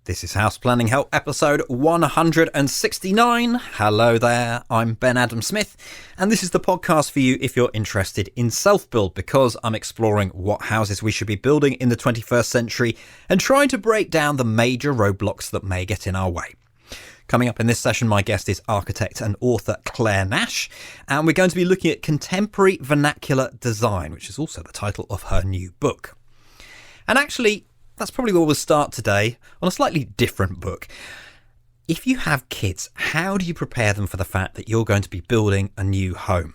This is House Planning Help episode 169. Hello there, I'm Ben Adam Smith, and this is the podcast for you if you're interested in self-build, because I'm exploring what houses we should be building in the 21st century and trying to break down the major roadblocks that may get in our way. Coming up in this session, my guest is architect and author Clare Nash, and we're going to be looking at contemporary vernacular design, which is also the title of her new book. And actually, that's probably where we'll start today, on a slightly different book. If you have kids, how do you prepare them for the fact that you're going to be building a new home?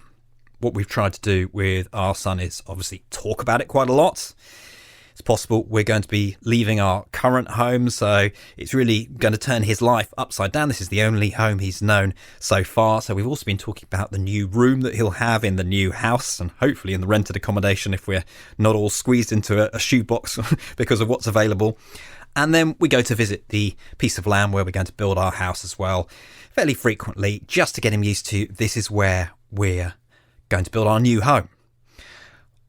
What we've tried to do with our son is obviously talk about it quite a lot. It's possible we're going to be leaving our current home, so it's really going to turn his life upside down. This is the only home he's known so far. So we've also been talking about the new room that he'll have in the new house, and hopefully in the rented accommodation if we're not all squeezed into a shoebox because of what's available. And then we go to visit the piece of land where we're going to build our house as well, fairly frequently, just to get him used to this is where we're going to build our new home.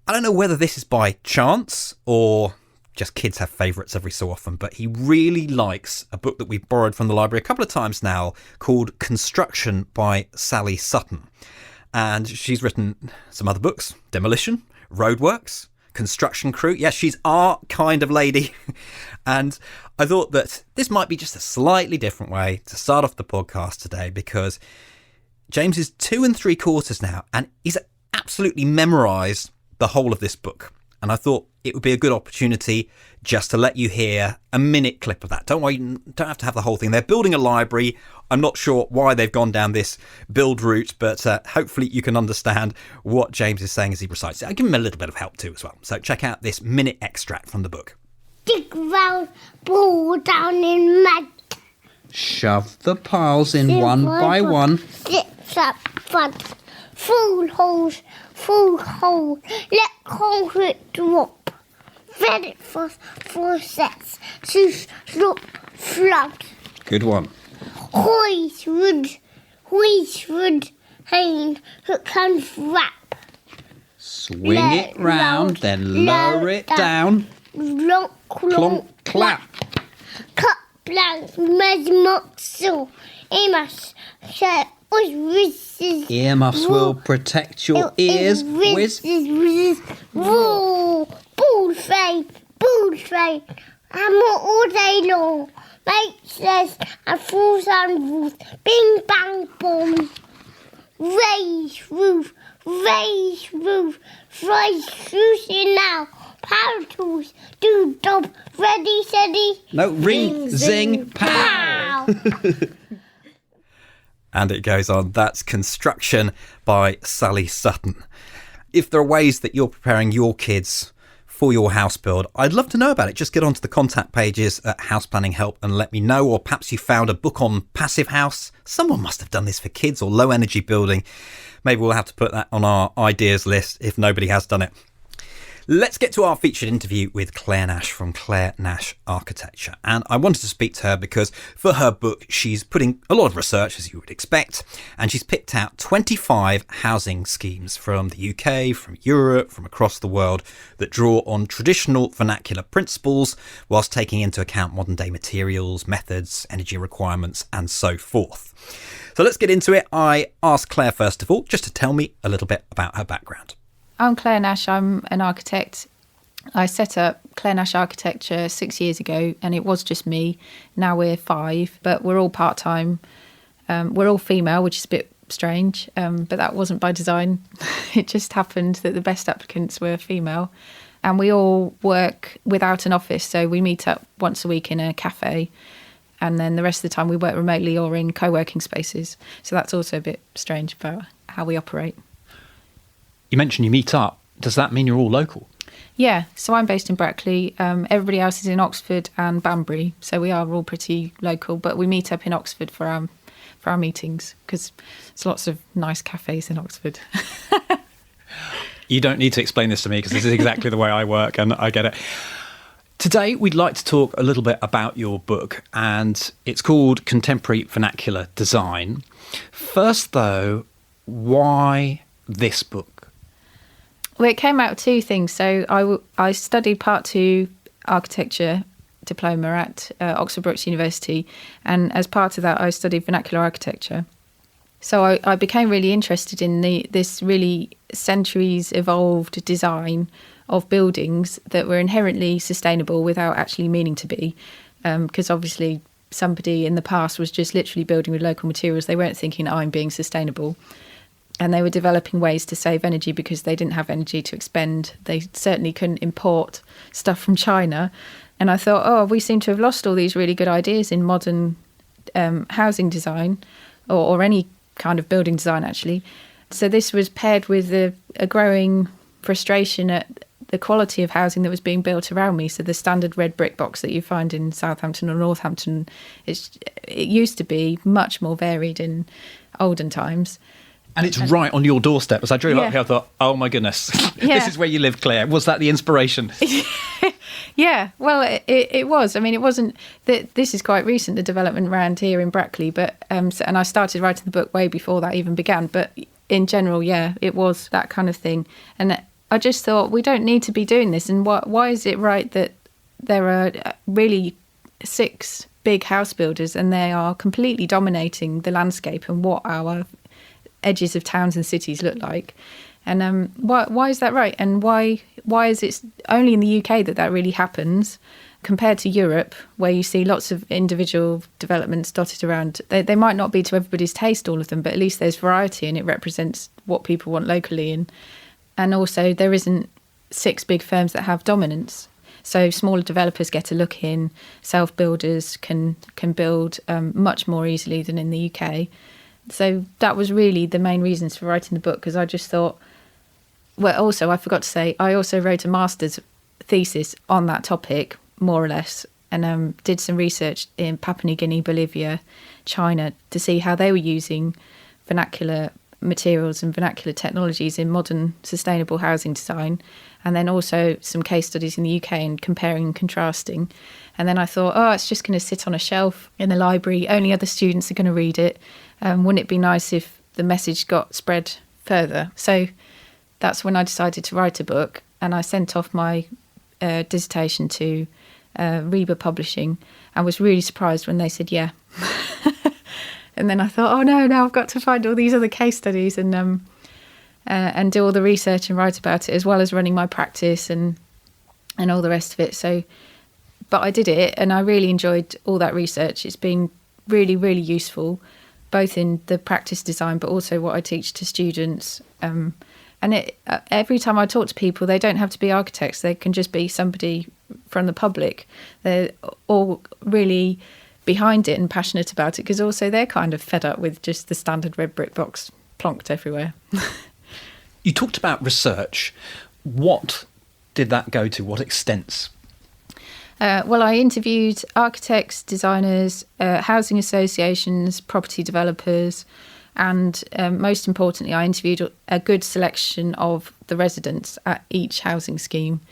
I don't know whether this is by chance or just kids have favourites every so often, but he really likes a book that we've borrowed from the library a couple of times now called Construction by Sally Sutton. And she's written some other books, Demolition, Roadworks, Construction Crew. Yes, she's our kind of lady. And I thought that this might be just a slightly different way to start off the podcast today, because James is 2 3/4 now and he's absolutely memorised the whole of this book, and I thought it would be a good opportunity just to let you hear a minute clip of that. Don't worry, you don't have to have the whole thing. They're building a library. I'm not sure why they've gone down this build route, but hopefully you can understand what James is saying as he recites it. I give him a little bit of help too as well. So check out this minute extract from the book. Dig round, ball down in mud. Shove the piles in one by one. Zips up front. Full holes, let concrete drop. Thread it for 4 sets, to slop, flood. Good one. Hoist wood, hang, hook and wrap. Swing it round, then lower it down. Clonk, Clonk, clap. Cut blanks, measurement saw. Amos, set. Earmuffs will protect your ears. Whiz. Ball train. I'm all day long. Mate says, and falls and rules. Bing, bang, boom. Raise roof. Raise shooting now. Power tools. Do job. Ready, steady. No, ring, zing, pow. And it goes on. That's Construction by Sally Sutton. If there are ways that you're preparing your kids for your house build, I'd love to know about it. Just get onto the contact pages at House Planning Help and let me know. Or perhaps you found a book on passive house. Someone must have done this for kids, or low energy building. Maybe we'll have to put that on our ideas list if nobody has done it. Let's get to our featured interview with Clare Nash from Clare Nash Architecture. And I wanted to speak to her because for her book, she's putting a lot of research, as you would expect, and she's picked out 25 housing schemes from the UK, from Europe, from across the world that draw on traditional vernacular principles whilst taking into account modern day materials, methods, energy requirements, and so forth. So let's get into it. I asked Clare, first of all, just to tell me a little bit about her background. I'm Clare Nash. I'm an architect. I set up Clare Nash Architecture 6 years ago, and it was just me. Now we're 5, but we're all part-time. We're all female, which is a bit strange, but that wasn't by design. It just happened that the best applicants were female. And we all work without an office, so we meet up once a week in a cafe, and then the rest of the time we work remotely or in co-working spaces. So that's also a bit strange about how we operate. You mentioned you meet up. Does that mean you're all local? Yeah, so I'm based in Brackley. Everybody else is in Oxford and Banbury, so we are all pretty local. But we meet up in Oxford for our meetings because there's lots of nice cafes in Oxford. You don't need to explain this to me because this is exactly the way I work and I get it. Today, we'd like to talk a little bit about your book, and it's called Contemporary Vernacular Design. First, though, why this book? Well, it came out of two things. So I studied Part 2 architecture diploma at Oxford Brookes University, and as part of that I studied vernacular architecture. So I became really interested in this really centuries evolved design of buildings that were inherently sustainable without actually meaning to be, because obviously somebody in the past was just literally building with local materials. They weren't thinking, I'm being sustainable. And they were developing ways to save energy because they didn't have energy to expend. They certainly couldn't import stuff from China. And I thought, oh, we seem to have lost all these really good ideas in modern housing design or any kind of building design, actually. So this was paired with a growing frustration at the quality of housing that was being built around me. So the standard red brick box that you find in Southampton or Northampton, it used to be much more varied in olden times. And it's right on your doorstep. As I drove up Yeah. here, I thought, oh my goodness, Yeah. this is where you live, Claire. Was that the inspiration? Yeah, well, it was. I mean, it wasn't. This is quite recent, the development around here in Brackley, but and I started writing the book way before that even began. But in general, yeah, it was that kind of thing. And I just thought, we don't need to be doing this. And why is it right that there are really 6 big house builders and they are completely dominating the landscape and what our edges of towns and cities look like? And why is that right? And why is it only in the UK that really happens, compared to Europe, where you see lots of individual developments dotted around? They might not be to everybody's taste, all of them, but at least there's variety and it represents what people want locally. And also there isn't 6 big firms that have dominance. So smaller developers get a look in, self-builders can build much more easily than in the UK. So that was really the main reasons for writing the book, because I just thought, well, also, I forgot to say, I also wrote a master's thesis on that topic, more or less, and did some research in Papua New Guinea, Bolivia, China, to see how they were using vernacular materials and vernacular technologies in modern sustainable housing design, and then also some case studies in the UK and comparing and contrasting. And then I thought, oh, it's just going to sit on a shelf in the library, only other students are going to read it. Wouldn't it be nice if the message got spread further? So that's when I decided to write a book, and I sent off my dissertation to Reba Publishing and was really surprised when they said yeah. And then I thought, oh no, now I've got to find all these other case studies and do all the research and write about it, as well as running my practice and all the rest of it. So, but I did it, and I really enjoyed all that research. It's been really, really useful, both in the practice design, but also what I teach to students. And every time I talk to people, they don't have to be architects. They can just be somebody from the public. They're all really behind it and passionate about it, because also they're kind of fed up with just the standard red brick box plonked everywhere. You talked about research. What did that go to? What extents? Well, I interviewed architects, designers, housing associations, property developers, and most importantly, I interviewed a good selection of the residents at each housing scheme,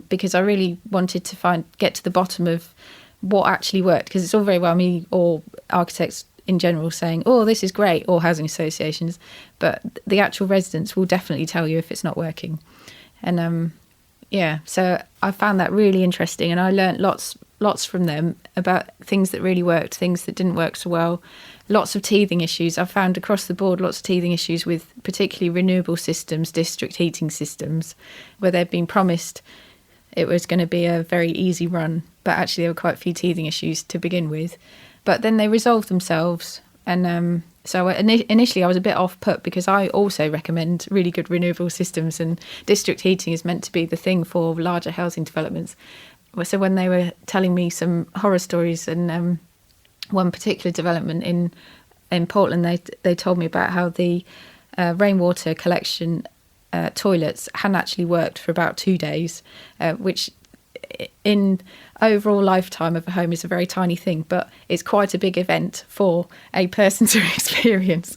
because I really wanted to get to the bottom of what actually worked, because it's all very well me or architects in general saying, oh, this is great, or housing associations, but the actual residents will definitely tell you if it's not working. And yeah, so I found that really interesting, and I learnt lots from them about things that really worked, things that didn't work so well, lots of teething issues. I found across the board lots of teething issues with particularly renewable systems, district heating systems, where they'd been promised it was going to be a very easy run, but actually there were quite a few teething issues to begin with. But then they resolved themselves, and so initially I was a bit off put, because I also recommend really good renewable systems, and district heating is meant to be the thing for larger housing developments. So when they were telling me some horror stories, and one particular development in Portland, they told me about how the rainwater collection toilets hadn't actually worked for about 2 days, which in overall lifetime of a home is a very tiny thing, but it's quite a big event for a person to experience.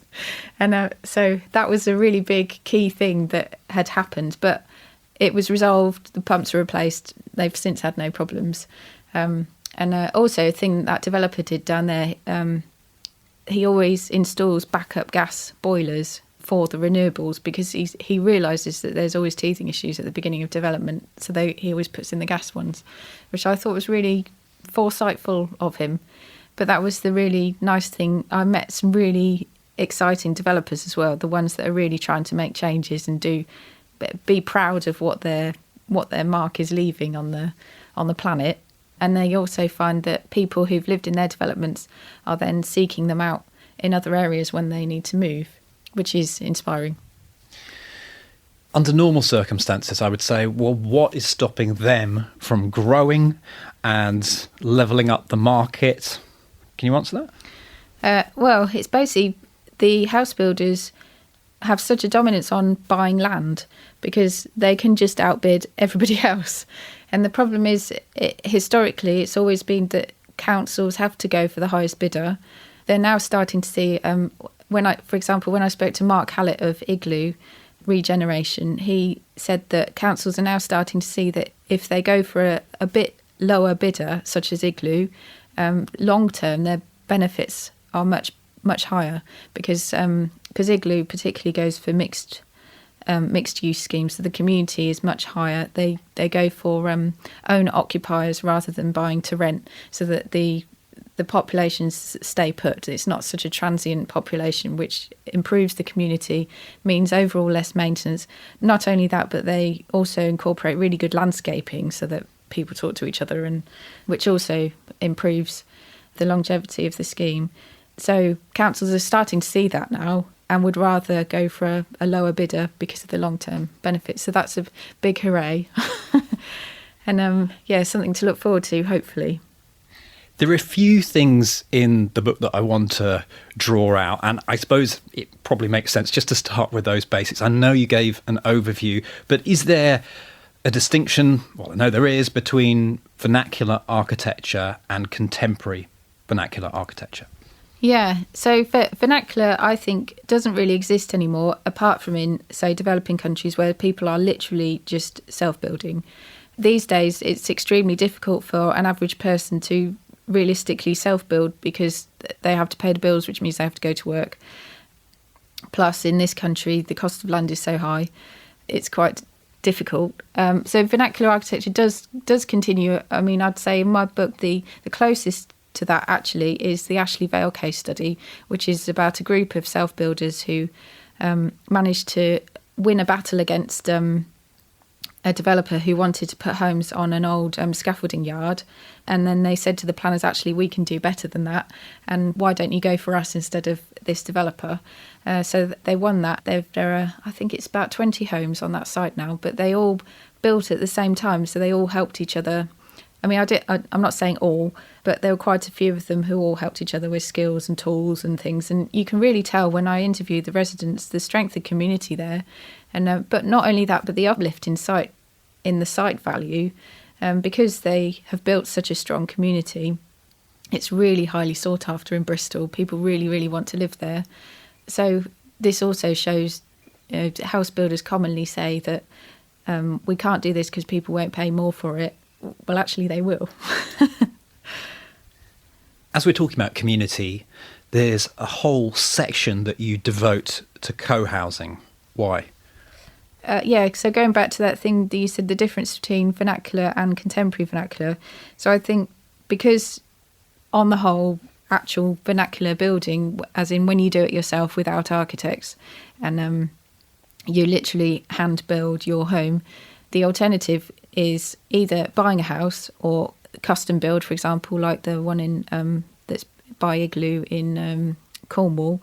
And so that was a really big key thing that had happened, but it was resolved, the pumps were replaced, they've since had no problems. And also a thing that developer did down there, he always installs backup gas boilers for the renewables, because he realises that there's always teething issues at the beginning of development, so he always puts in the gas ones, which I thought was really foresightful of him. But that was the really nice thing. I met some really exciting developers as well, the ones that are really trying to make changes and be proud of what their mark is leaving on the planet. And they also find that people who've lived in their developments are then seeking them out in other areas when they need to move, which is inspiring. Under normal circumstances, I would say, well, what is stopping them from growing and levelling up the market? Can you answer that? Well, it's basically the house builders have such a dominance on buying land because they can just outbid everybody else. And the problem is, historically, it's always been that councils have to go for the highest bidder. They're now starting to see, when I spoke to Mark Hallett of Igloo Regeneration, he said that councils are now starting to see that if they go for a bit lower bidder, such as Igloo, long term, their benefits are much, much higher because Igloo particularly goes for mixed use schemes, so the community is much higher. They go for owner occupiers rather than buying to rent, so that the populations stay put. It's not such a transient population, which improves the community, means overall less maintenance. Not only that, but they also incorporate really good landscaping so that people talk to each other, and which also improves the longevity of the scheme. So councils are starting to see that now and would rather go for a lower bidder because of the long-term benefits. So that's a big hooray. And something to look forward to, hopefully. There are a few things in the book that I want to draw out, and I suppose it probably makes sense just to start with those basics. I know you gave an overview, but is there a distinction, well, I know there is, between vernacular architecture and contemporary vernacular architecture? Yeah, so vernacular, I think, doesn't really exist anymore, apart from in, say, developing countries where people are literally just self-building. These days, it's extremely difficult for an average person to realistically self-build because they have to pay the bills, which means they have to go to work. Plus, in this country, the cost of land is so high, it's quite difficult. So vernacular architecture does continue. I mean, I'd say in my book, the closest to that actually is the Ashley Vale case study, which is about a group of self-builders who managed to win a battle against a developer who wanted to put homes on an old scaffolding yard. And then they said to the planners, actually, we can do better than that. And why don't you go for us instead of this developer? So they won that. There are, I think it's about 20 homes on that site now, but they all built at the same time. So they all helped each other. I mean, I'm not saying all, but there were quite a few of them who all helped each other with skills and tools and things. And you can really tell when I interviewed the residents, the strength of community there. And but not only that, but the uplift in the site value, because they have built such a strong community. It's really highly sought after in Bristol. People really, really want to live there. So this also shows, house builders commonly say that we can't do this because people won't pay more for it. Well, actually, they will. As we're talking about community, there's a whole section that you devote to co-housing. Why? So going back to that thing that you said, the difference between vernacular and contemporary vernacular. So I think because on the whole, actual vernacular building, as in when you do it yourself without architects and you literally hand build your home, the alternative is either buying a house or custom build, for example, like the one in that's by Igloo in Cornwall,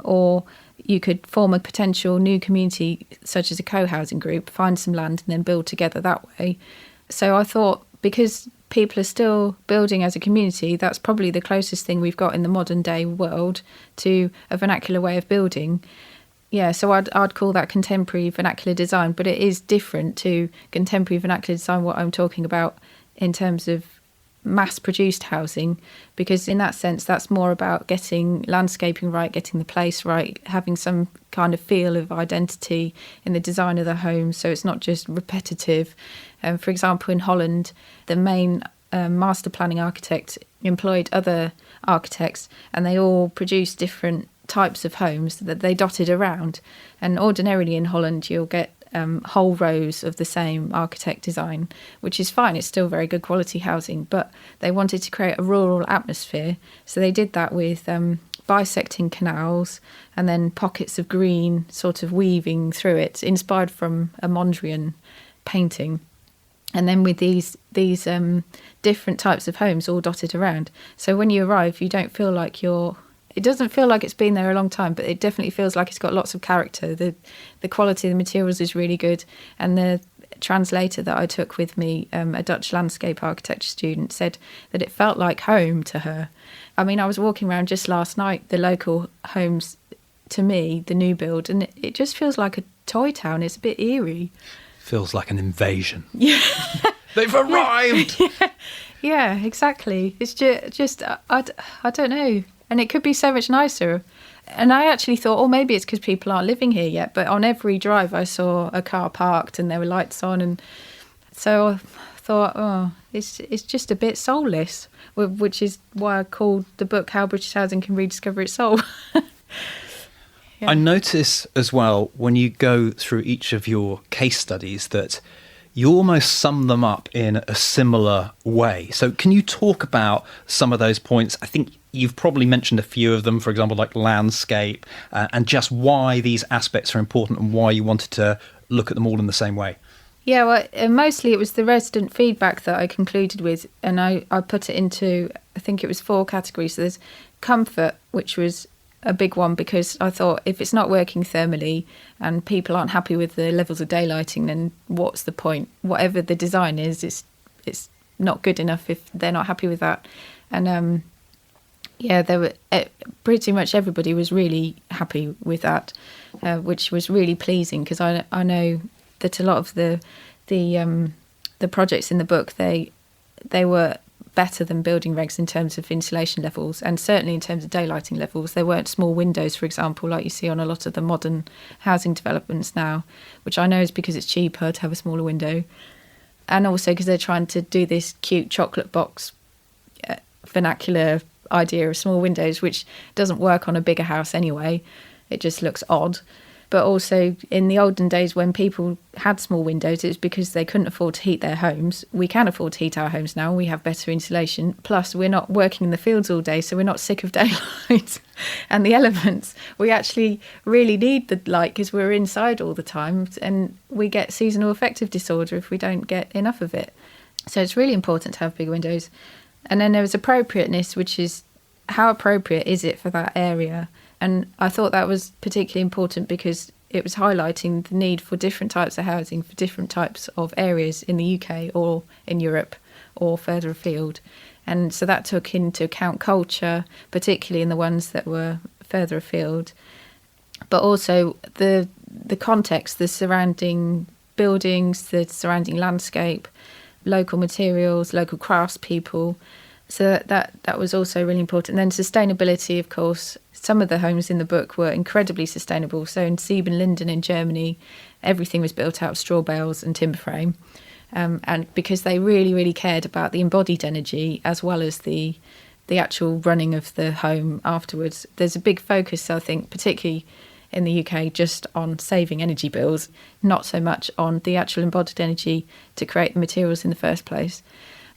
or you could form a potential new community such as a co-housing group, find some land and then build together that way. So I thought, because people are still building as a community, that's probably the closest thing we've got in the modern day world to a vernacular way of building. Yeah, so I'd call that contemporary vernacular design, but it is different to contemporary vernacular design, what I'm talking about in terms of mass-produced housing, because in that sense, that's more about getting landscaping right, getting the place right, having some kind of feel of identity in the design of the home, so it's not just repetitive. For example, in Holland, the main master planning architect employed other architects, and they all produced different types of homes that they dotted around. And ordinarily in Holland, you'll get whole rows of the same architect design, which is fine. It's still very good quality housing, but they wanted to create a rural atmosphere. So they did that with bisecting canals and then pockets of green sort of weaving through it, inspired from a Mondrian painting. And then with these different types of homes all dotted around. So when you arrive, you don't feel like it doesn't feel like it's been there a long time, but it definitely feels like it's got lots of character. The quality of the materials is really good. And the translator that I took with me, a Dutch landscape architecture student, said that it felt like home to her. I mean, I was walking around just last night, the local homes, to me, the new build, and it just feels like a toy town. It's a bit eerie. Feels like an invasion. Yeah. They've arrived! Yeah, exactly. It's just I don't know. And it could be so much nicer. And I actually thought, maybe it's because people aren't living here yet. But on every drive, I saw a car parked and there were lights on. And so I thought, it's just a bit soulless, which is why I called the book How British Housing Can Rediscover Its Soul. Yeah. I notice as well, when you go through each of your case studies, that you almost sum them up in a similar way. So can you talk about some of those points? I think you've probably mentioned a few of them, for example, like landscape, and just why these aspects are important and why you wanted to look at them all in the same way. Yeah, well, mostly it was the resident feedback that I concluded with, and I put it into, I think it was 4 categories. So there's comfort, which was a big one, because I thought if it's not working thermally and people aren't happy with the levels of daylighting, then what's the point? Whatever the design is, it's not good enough if they're not happy with that. And there were pretty much everybody was really happy with that, which was really pleasing, because I know that a lot of the projects in the book, they were better than building regs in terms of insulation levels, and certainly in terms of daylighting levels. There weren't small windows, for example, like you see on a lot of the modern housing developments now, which I know is because it's cheaper to have a smaller window, and also because they're trying to do this cute chocolate box vernacular idea of small windows, which doesn't work on a bigger house anyway. It just looks odd. But also in the olden days when people had small windows, it was because they couldn't afford to heat their homes. We can afford to heat our homes now. We have better insulation. Plus, we're not working in the fields all day, so we're not sick of daylight and the elements. We actually really need the light because we're inside all the time, and we get seasonal affective disorder if we don't get enough of it. So it's really important to have big windows. And then there was appropriateness, which is how appropriate is it for that area? And I thought that was particularly important because it was highlighting the need for different types of housing for different types of areas in the UK or in Europe or further afield. And so that took into account culture, particularly in the ones that were further afield, but also the context, the surrounding buildings, the surrounding landscape, local materials, local craftspeople. So that was also really important. And then sustainability, of course. Some of the homes in the book were incredibly sustainable. So in Siebenlinden in Germany, everything was built out of straw bales and timber frame. And because they really, really cared about the embodied energy as well as the actual running of the home afterwards. There's a big focus, I think, particularly in the UK, just on saving energy bills, not so much on the actual embodied energy to create the materials in the first place.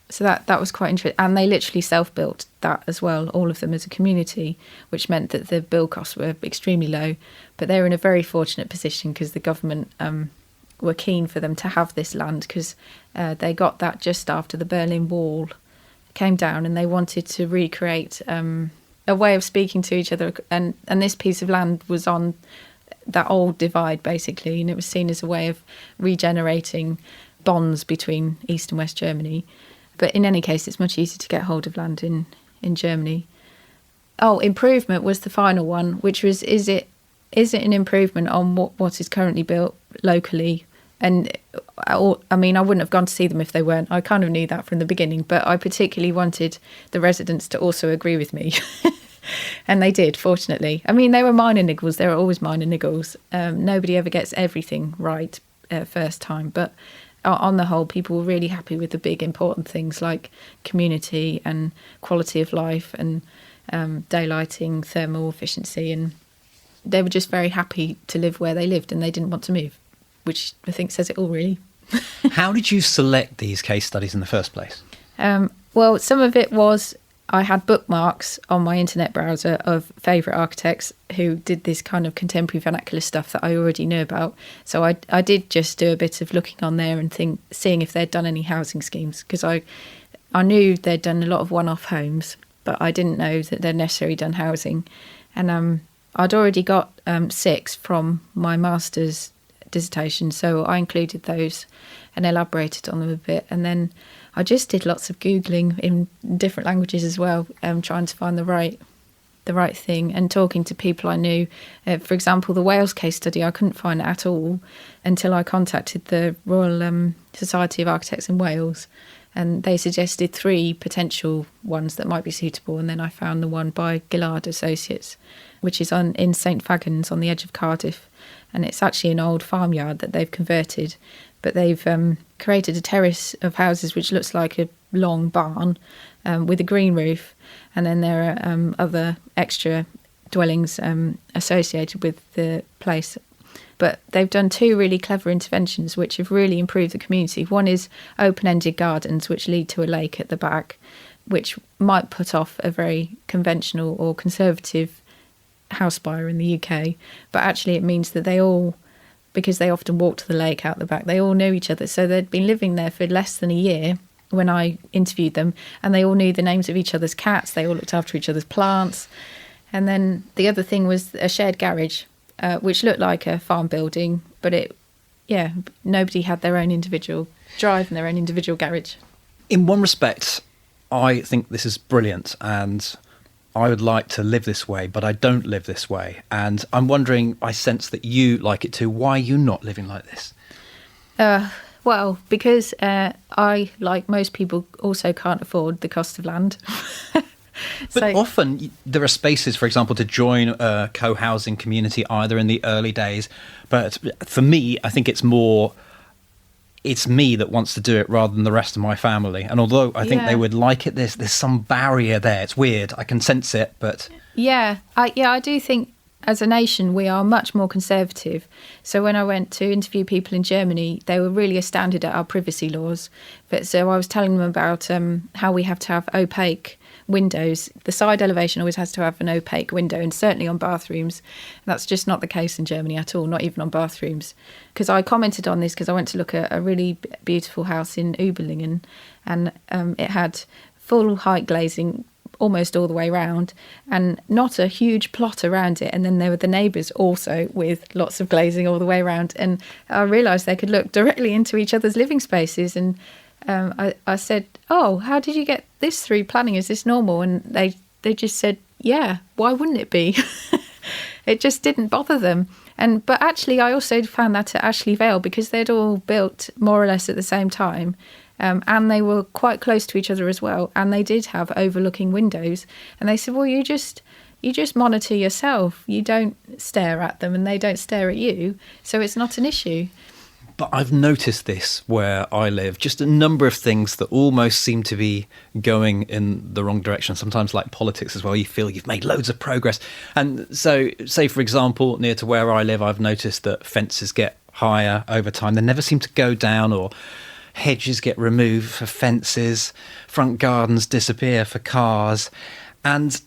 So that was quite interesting. And they literally self-built that as well, all of them as a community, which meant that the build costs were extremely low. But they were in a very fortunate position because the government were keen for them to have this land, because they got that just after the Berlin Wall came down, and they wanted to recreate a way of speaking to each other. And this piece of land was on that old divide, basically, and it was seen as a way of regenerating bonds between East and West Germany. But in any case, it's much easier to get hold of land in Germany. Oh, improvement was the final one, which was, is it an improvement on what is currently built locally? And I mean, I wouldn't have gone to see them if they weren't. I kind of knew that from the beginning, but I particularly wanted the residents to also agree with me. And they did, fortunately. I mean, they were minor niggles. There are always minor niggles. Nobody ever gets everything right first time, but on the whole, people were really happy with the big important things like community and quality of life and daylighting, thermal efficiency, and they were just very happy to live where they lived and they didn't want to move. which I think says it all, really. How did you select these case studies in the first place? Well, some of it was I had bookmarks on my internet browser of favourite architects who did this kind of contemporary vernacular stuff that I already knew about. So I did just do a bit of looking on there and seeing if they'd done any housing schemes, because I knew they'd done a lot of one-off homes, but I didn't know that they'd necessarily done housing. And I'd already got 6 from my master's dissertation, so I included those and elaborated on them a bit. And then I just did lots of Googling in different languages as well, trying to find the right thing and talking to people I knew. For example, the Wales case study, I couldn't find it at all until I contacted the Royal Society of Architects in Wales, and they suggested 3 potential ones that might be suitable. And then I found the one by Gillard Associates, which is in St Fagans on the edge of Cardiff. And it's actually an old farmyard that they've converted, but they've created a terrace of houses which looks like a long barn with a green roof. And then there are other extra dwellings associated with the place. But they've done 2 really clever interventions which have really improved the community. One is open-ended gardens which lead to a lake at the back, which might put off a very conventional or conservative house buyer in the UK. But actually it means that they all, because they often walk to the lake out the back, they all know each other. So they'd been living there for less than a year when I interviewed them, and they all knew the names of each other's cats. They all looked after each other's plants. And then the other thing was a shared garage, which looked like a farm building, but nobody had their own individual drive and their own individual garage. In one respect, I think this is brilliant, and I would like to live this way, but I don't live this way. And I'm wondering, I sense that you like it too. Why are you not living like this? Well, because I, like most people, also can't afford the cost of land. But often there are spaces, for example, to join a co-housing community either in the early days. But for me, I think it's me that wants to do it rather than the rest of my family. And although I think they would like it, there's some barrier there. It's weird. I can sense it, but... I do think as a nation we are much more conservative. So when I went to interview people in Germany, they were really astounded at our privacy laws. But so I was telling them about how we have to have opaque windows. The side elevation always has to have an opaque window, and certainly on bathrooms. That's just not the case in Germany at all, not even on bathrooms. Because I commented on this because I went to look at a really beautiful house in Überlingen, and it had full height glazing almost all the way round and not a huge plot around it. And then there were the neighbours also with lots of glazing all the way around. And I realised they could look directly into each other's living spaces. And I said, "Oh, how did you get this through planning? Is this normal?" And they just said, "Yeah, why wouldn't it be?" It just didn't bother them. But actually, I also found that at Ashley Vale, because they'd all built more or less at the same time, and they were quite close to each other as well. And they did have overlooking windows. And they said, "Well, you just monitor yourself. You don't stare at them, and they don't stare at you. So it's not an issue." But I've noticed this where I live, just a number of things that almost seem to be going in the wrong direction. Sometimes like politics as well, you feel you've made loads of progress. And so, say, for example, near to where I live, I've noticed that fences get higher over time. They never seem to go down, or hedges get removed for fences, front gardens disappear for cars. And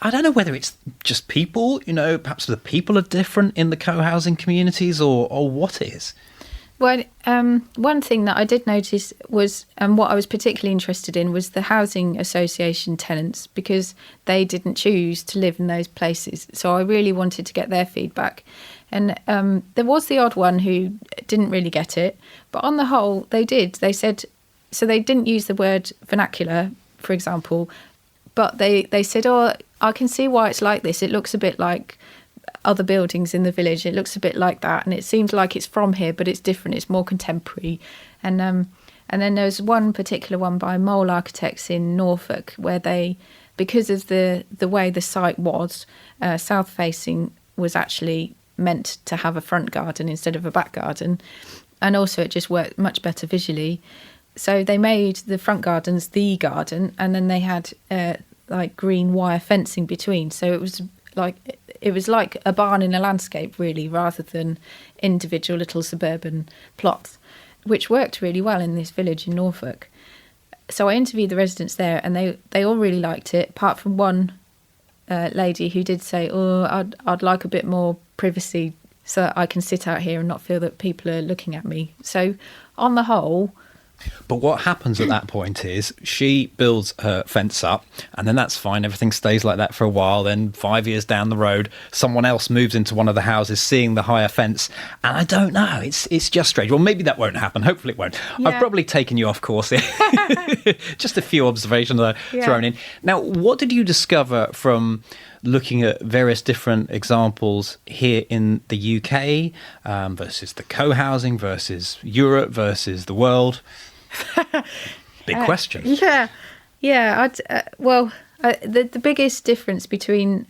I don't know whether it's just people, perhaps the people are different in the co-housing communities or what it is. Well, one thing that I did notice was, and what I was particularly interested in, was the housing association tenants, because they didn't choose to live in those places. So I really wanted to get their feedback. And there was the odd one who didn't really get it, but on the whole, they did. They said, so they didn't use the word vernacular, for example, but they said, "Oh, I can see why it's like this. It looks a bit like other buildings in the village. It looks a bit like that, and it seems like it's from here, but it's different. It's more contemporary." And then there's one particular one by Mole Architects in Norfolk, where they, because of the way the site was, south facing, was actually meant to have a front garden instead of a back garden, and also it just worked much better visually. So they made the front gardens the garden, and then they had like green wire fencing between. So it was like it was like a barn in a landscape, really, rather than individual little suburban plots, which worked really well in this village in Norfolk. So I interviewed the residents there, and they all really liked it, apart from one lady who did say, I'd like a bit more privacy so that I can sit out here and not feel that people are looking at me. So on the whole... But what happens at that point is she builds her fence up, and then that's fine. Everything stays like that for a while. Then 5 years down the road, someone else moves into one of the houses, seeing the higher fence. And I don't know. It's just strange. Well, maybe that won't happen. Hopefully it won't. Yeah. I've probably taken you off course here. Just a few observations thrown in. Now, what did you discover from looking at various different examples here in the UK versus the co-housing versus Europe versus the world? Big question. Yeah. The biggest difference between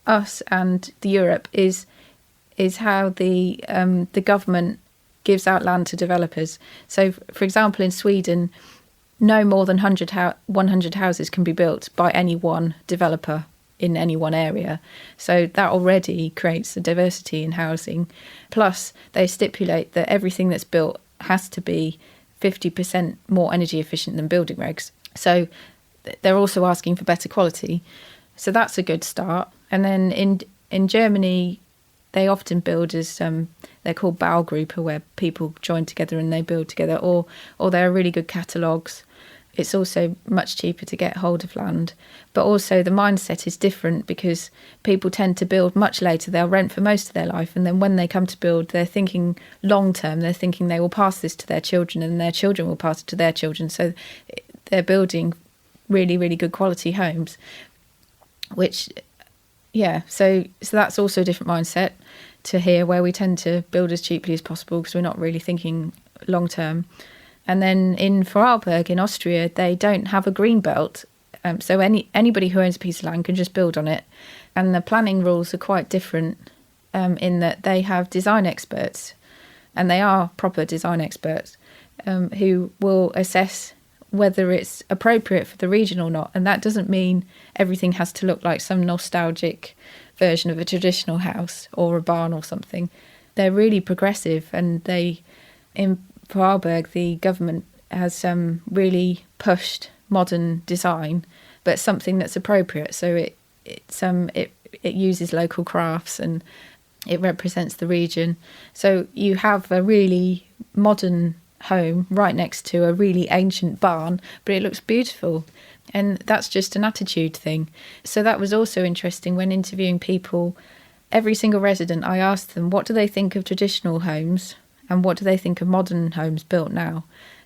us and the Europe is how the government gives out land to developers. So, for example, in Sweden, no more than 100 houses can be built by any one developer in any one area. So that already creates a diversity in housing. Plus, they stipulate that everything that's built has to be 50% more energy efficient than building regs. So they're also asking for better quality. So that's a good start. And then in Germany, they often build as they're called Baugruppe, where people join together and they build together, or there are really good catalogues. It's also much cheaper to get hold of land. But also the mindset is different because people tend to build much later. They'll rent for most of their life. And then when they come to build, they're thinking long term. They're thinking they will pass this to their children and their children will pass it to their children. So they're building really, really good quality homes, which, so that's also a different mindset to here, where we tend to build as cheaply as possible because we're not really thinking long term. And then in Vorarlberg in Austria, they don't have a green belt. So anybody who owns a piece of land can just build on it. And the planning rules are quite different in that they have design experts, and they are proper design experts, who will assess whether it's appropriate for the region or not. And that doesn't mean everything has to look like some nostalgic version of a traditional house or a barn or something. They're really progressive, and in Vorarlberg, the government has really pushed modern design, but something that's appropriate. So it uses local crafts and it represents the region. So you have a really modern home right next to a really ancient barn, but it looks beautiful. And that's just an attitude thing. So that was also interesting when interviewing people. Every single resident, I asked them, what do they think of traditional homes? And what do they think of modern homes built now?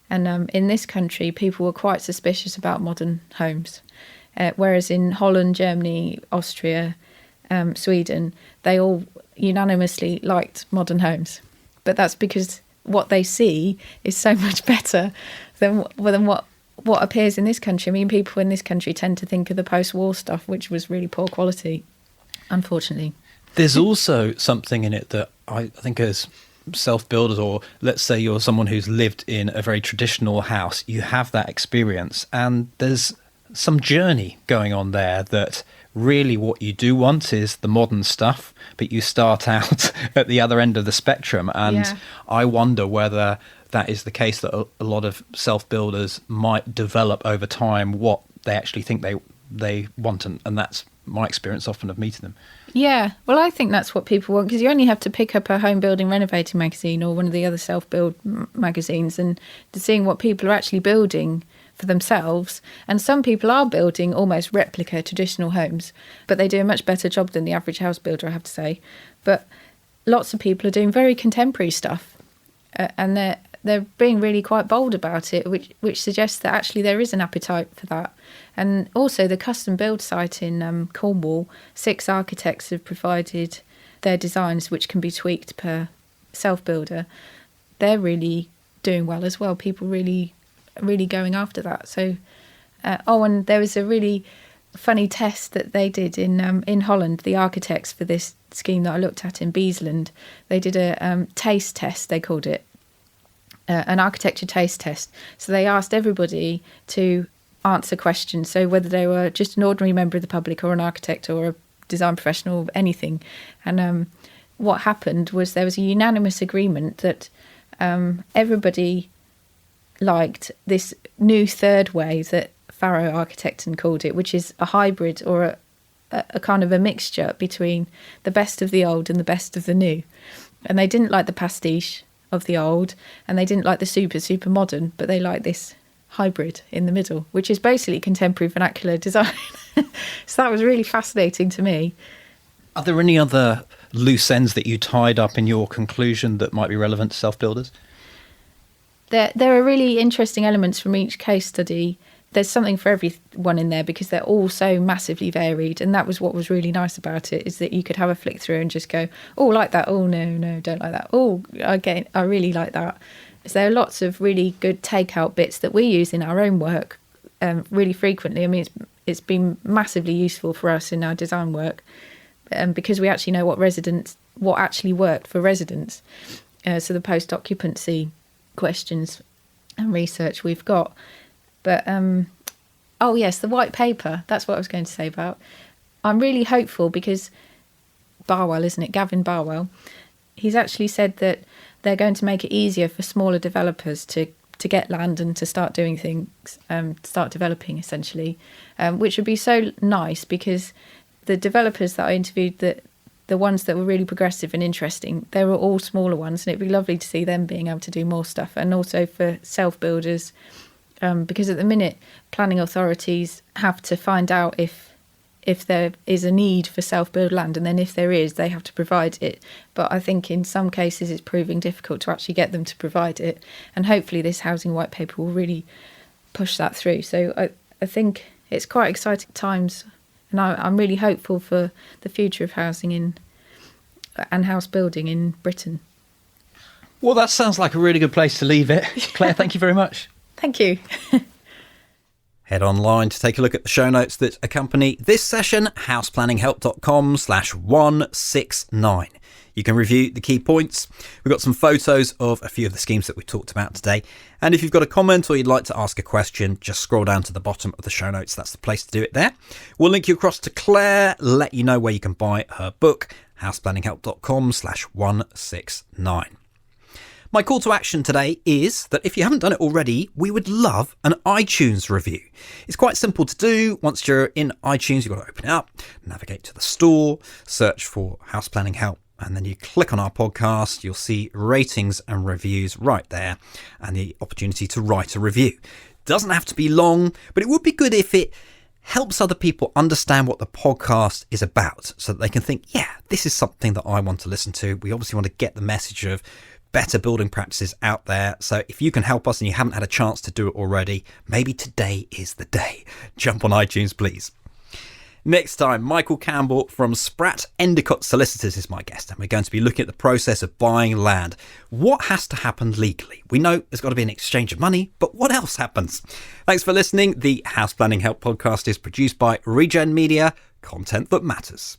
And in this country, people were quite suspicious about modern homes. Whereas in Holland, Germany, Austria, Sweden, they all unanimously liked modern homes. But that's because what they see is so much better than what appears in this country. I mean, people in this country tend to think of the post-war stuff, which was really poor quality, unfortunately. There's also something in it that I think as self-builders, or let's say you're someone who's lived in a very traditional house, you have that experience, and there's some journey going on there that really what you do want is the modern stuff, but you start out at the other end of the spectrum. And I wonder whether that is the case, that a lot of self-builders might develop over time what they actually think they want, and that's my experience often of meeting them. Yeah, well, I think that's what people want, because you only have to pick up a home building renovating magazine or one of the other self-build magazines and seeing what people are actually building for themselves. And some people are building almost replica traditional homes, but they do a much better job than the average house builder, I have to say. But lots of people are doing very contemporary stuff, and they're being really quite bold about it, which suggests that actually there is an appetite for that. And also the custom build site in Cornwall, 6 architects have provided their designs, which can be tweaked per self-builder. They're really doing well as well. People really going after that. So, and there was a really funny test that they did in Holland, the architects for this scheme that I looked at in Beesland. They did a taste test, they called it. An architecture taste test. So they asked everybody to answer questions. So whether they were just an ordinary member of the public or an architect or a design professional, anything. And what happened was there was a unanimous agreement that everybody liked this new third way that Faro Architecton called it, which is a hybrid or a kind of a mixture between the best of the old and the best of the new. And they didn't like the pastiche of the old, and they didn't like the super modern, but they liked this hybrid in the middle, which is basically contemporary vernacular design. So that was really fascinating to me. Are there any other loose ends that you tied up in your conclusion that might be relevant to self-builders? There are really interesting elements from each case study. There's something for everyone in there because they're all so massively varied, and that was what was really nice about it, is that you could have a flick through and just go, oh, like that, oh no, don't like that, oh, again, I really like that. So there are lots of really good takeout bits that we use in our own work really frequently. I mean, it's been massively useful for us in our design work because we actually know what actually worked for residents. So the post-occupancy questions and research we've got. But, oh yes, the white paper, that's what I was going to say about. I'm really hopeful because Barwell, isn't it, Gavin Barwell, he's actually said that they're going to make it easier for smaller developers to get land and to start doing things, start developing essentially, which would be so nice because the developers that I interviewed, the ones that were really progressive and interesting, they were all smaller ones, and it'd be lovely to see them being able to do more stuff. And also for self-builders, because at the minute planning authorities have to find out if there is a need for self-build land, and then if there is, they have to provide it. But I think in some cases it's proving difficult to actually get them to provide it, and hopefully this housing white paper will really push that through. So I think it's quite exciting times, and I'm really hopeful for the future of housing and house building in Britain. Well, that sounds like a really good place to leave it. Claire, thank you very much. Thank you. Head online to take a look at the show notes that accompany this session, houseplanninghelp.com/169. You can review the key points. We've got some photos of a few of the schemes that we talked about today. And if you've got a comment or you'd like to ask a question, just scroll down to the bottom of the show notes. That's the place to do it there. We'll link you across to Claire, let you know where you can buy her book, houseplanninghelp.com/169. My call to action today is that if you haven't done it already, we would love an iTunes review. It's quite simple to do. Once you're in iTunes, you've got to open it up, navigate to the store, search for House Planning Help, and then you click on our podcast. You'll see ratings and reviews right there and the opportunity to write a review. Doesn't have to be long, but it would be good if it helps other people understand what the podcast is about so that they can think, yeah, this is something that I want to listen to. We obviously want to get the message of better building practices out there. So if you can help us and you haven't had a chance to do it already, maybe today is the day. Jump on iTunes, please. Next time, Michael Campbell from Spratt Endicott Solicitors is my guest, and we're going to be looking at the process of buying land. What has to happen legally? We know there's got to be an exchange of money, but what else happens? Thanks for listening. The House Planning Help podcast is produced by Regen Media, content that matters.